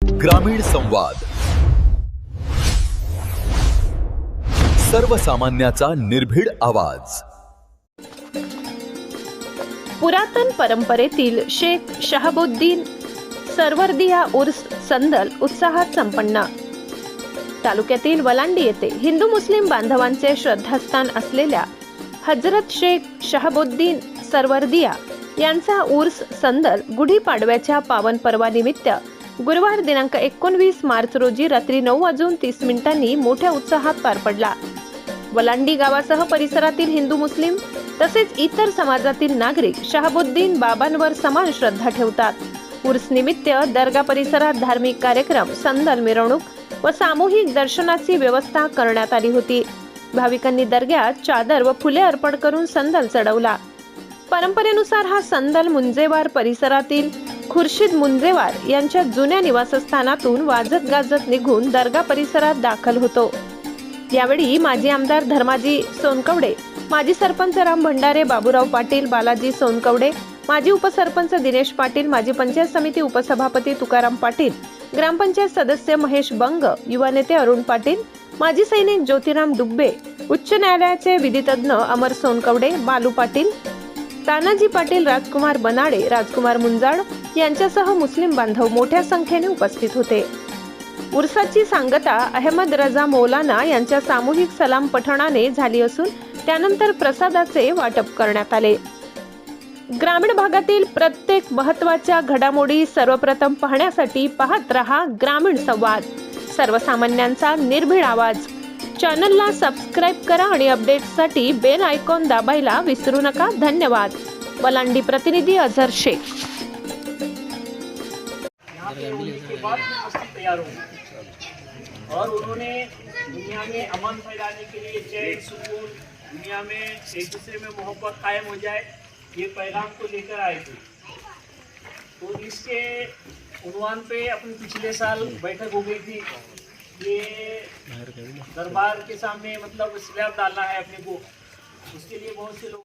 ग्रामीण संवाद, सर्वसामान्याचा निर्भीड आवाज। पुरातन परंपरेतील शेख शहाबुद्दीन सरवरदिया उर्स संदल उत्साहात संपन्न। तालुक्यातील वलांडी येथे हिंदू मुस्लिम बांधवांचे श्रद्धास्थान असलेल्या हजरत शेख शहाबुद्दीन सरवरदिया यांचा उर्स संदल गुढीपाडव्याच्या पावन पर्वानिमित्त गुरुवार दिनांक 19 मार्च रोजी रात्री 9:30 मोठ्या उत्साहात पार पडला। वलांडी गावासह परिसरातील हिंदू मुस्लिम तसेच इतर समाजातील नागरिक शहाबुद्दीन बाबांवर समान श्रद्धा ठेवतात। उर्स निमित्त दर्गा परिसरात धार्मिक कार्यक्रम, संदल मिरवणूक व सामूहिक दर्शनाची व्यवस्था करण्यात आली होती। भाविकांनी दर्ग्यात चादर व फुले अर्पण करून संदल चढवला। परंपरेनुसार हा संदल मुंजेवार परिसरातील खुर्शीद मुंजेवार यांच्या जुन्या निवासस्थानातून वाजत गाजत निघून दर्गा परिसरात दाखल होतो। यावेळी माजी आमदार धर्माजी सोनकवडे, माजी सरपंच राम भंडारे, बाबूराव पाटील, बालाजी सोनकवडे, माजी उपसरपंच दिनेश पाटील, माजी पंचायत समिती उपसभापती तुकाराम पाटील, ग्रामपंचायत सदस्य महेश बंग, युवा नेते अरुण पाटील, माजी सैनिक ज्योतिराम डुब्बे, उच्च न्यायालयाचे विधितज्ञ अमर सोनकवडे, बालू पाटील, तानाजी पाटील, राजकुमार बनाडे, राजकुमार मुंजाड यांच्यासह मुस्लिम बांधव मोठ्या संख्येने उपस्थित होते। उर्साची सांगता अहमद रजा मौलाना यांच्या सामूहिक सलाम पठणाने झाली असून त्यानंतर प्रसादाचे वाटप करण्यात आले। ग्रामीण भागातील प्रत्येक महत्त्वाच्या घडामोडी सर्वप्रथम पाहण्यासाठी पाहत रहा ग्रामीण संवाद, सर्वसामान्यांचा निर्भीड आवाज। चॅनलला सबस्क्राइब करा आणि अपडेट्ससाठी बेल आयकॉन दाबायला विसरू नका। धन्यवाद। वलांडी प्रतिनिधी अझर शेख। और उन्होंने दुनिया में अमन फैलाने के लिए, चैन सुकून, दुनिया में एक दूसरे में मोहब्बत कायम हो जाए, ये पैगाम को लेकर आए थे। तो इसके उन्वान पे अपनी पिछले साल बैठक हो गई थी। ये दरबार के सामने मतलब स्लैब डालना है अपने को, उसके लिए बहुत से लोग